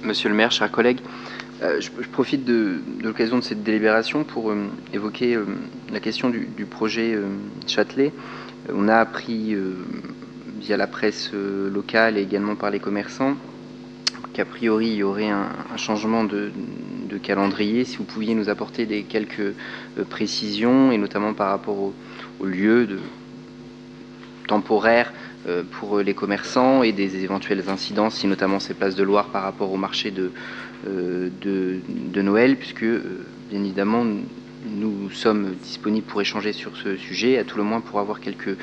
Monsieur le maire, chers collègues, je profite de l'occasion de cette délibération pour évoquer la question du projet Châtelet. On a appris via la presse locale et également par les commerçants qu'a priori il y aurait un changement de calendrier. Si vous pouviez nous apporter quelques précisions, et notamment par rapport au lieu temporaire pour les commerçants et des éventuelles incidences, si notamment ces places de Loire par rapport au marché de Noël, puisque bien évidemment nous sommes disponibles pour échanger sur ce sujet, à tout le moins pour avoir quelques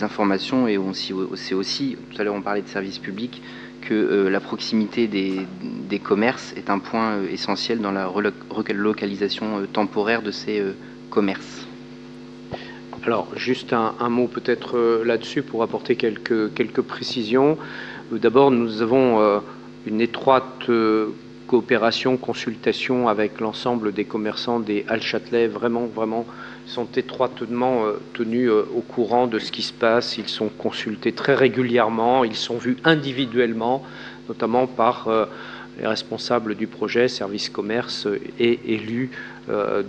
informations. Et on sait aussi, tout à l'heure on parlait de services publics, que la proximité des commerces est un point essentiel dans la relocalisation temporaire de ces commerces. Alors, juste un mot peut-être là-dessus pour apporter quelques précisions. D'abord, nous avons une étroite coopération, consultation avec l'ensemble des commerçants des Halles Châtelet. Vraiment, ils sont étroitement tenus au courant de ce qui se passe. Ils sont consultés très régulièrement. Ils sont vus individuellement, notamment par les responsables du projet, service commerce et élus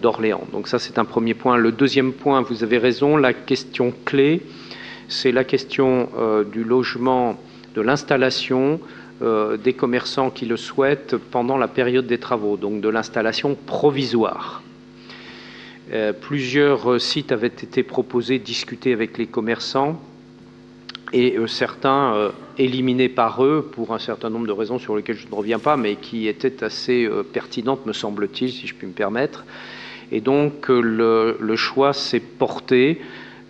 d'Orléans. Donc ça, c'est un premier point. Le deuxième point, vous avez raison, la question clé, c'est la question du logement, de l'installation des commerçants qui le souhaitent pendant la période des travaux, donc de l'installation provisoire. Plusieurs sites avaient été proposés, discutés avec les commerçants, et certains éliminés par eux pour un certain nombre de raisons sur lesquelles je ne reviens pas, mais qui étaient assez pertinentes, me semble-t-il, si je puis me permettre. Et donc le choix s'est porté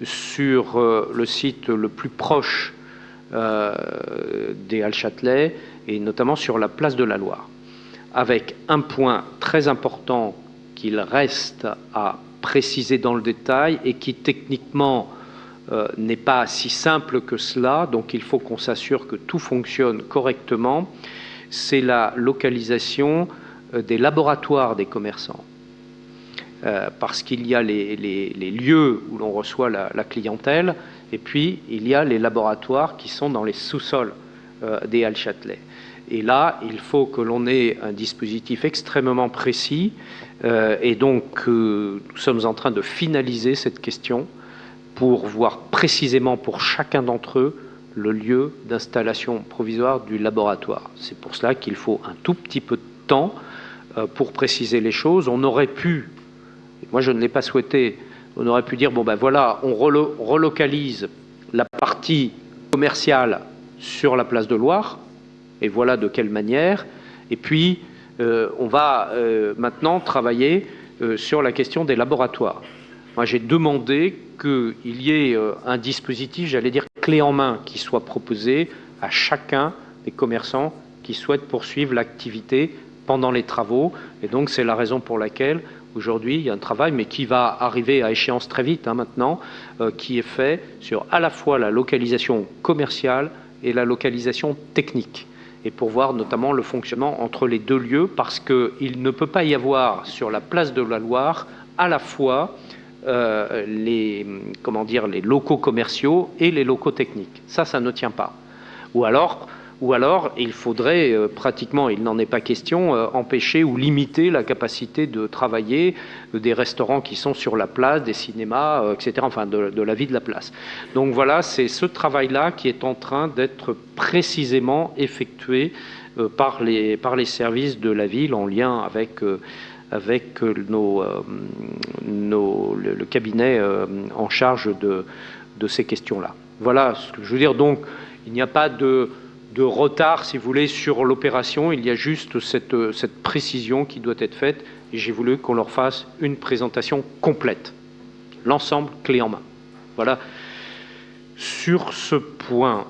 sur le site le plus proche des Halles Châtelet, et notamment sur la place de la Loire, avec un point très important qu'il reste à préciser dans le détail et qui techniquement n'est pas si simple que cela, donc il faut qu'on s'assure que tout fonctionne correctement, c'est la localisation des laboratoires des commerçants. Parce qu'il y a les lieux où l'on reçoit la clientèle, et puis il y a les laboratoires qui sont dans les sous-sols des Halles Châtelet. Et là, il faut que l'on ait un dispositif extrêmement précis, et donc nous sommes en train de finaliser cette question pour voir précisément pour chacun d'entre eux le lieu d'installation provisoire du laboratoire. C'est pour cela qu'il faut un tout petit peu de temps pour préciser les choses. On aurait pu, moi je ne l'ai pas souhaité, on aurait pu dire, bon ben voilà, on relocalise la partie commerciale sur la place de Loire, et voilà de quelle manière, et puis on va maintenant travailler sur la question des laboratoires. Moi j'ai demandé qu'il y ait un dispositif, j'allais dire clé en main, qui soit proposé à chacun des commerçants qui souhaitent poursuivre l'activité pendant les travaux. Et donc c'est la raison pour laquelle aujourd'hui il y a un travail, mais qui va arriver à échéance très vite maintenant, qui est fait sur à la fois la localisation commerciale et la localisation technique, et pour voir notamment le fonctionnement entre les deux lieux, parce qu'il ne peut pas y avoir sur la place de la Loire à la fois les locaux commerciaux et les locaux techniques. Ça ne tient pas. Ou alors il faudrait pratiquement, il n'en est pas question, empêcher ou limiter la capacité de travailler des restaurants qui sont sur la place, des cinémas, etc., enfin de la vie de la place. Donc voilà, c'est ce travail-là qui est en train d'être précisément effectué par les services de la ville en lien avec le cabinet en charge de ces questions-là. Voilà ce que je veux dire. Donc, il n'y a pas de retard, si vous voulez, sur l'opération. Il y a juste cette précision qui doit être faite, et j'ai voulu qu'on leur fasse une présentation complète. L'ensemble clé en main. Voilà. Sur ce point,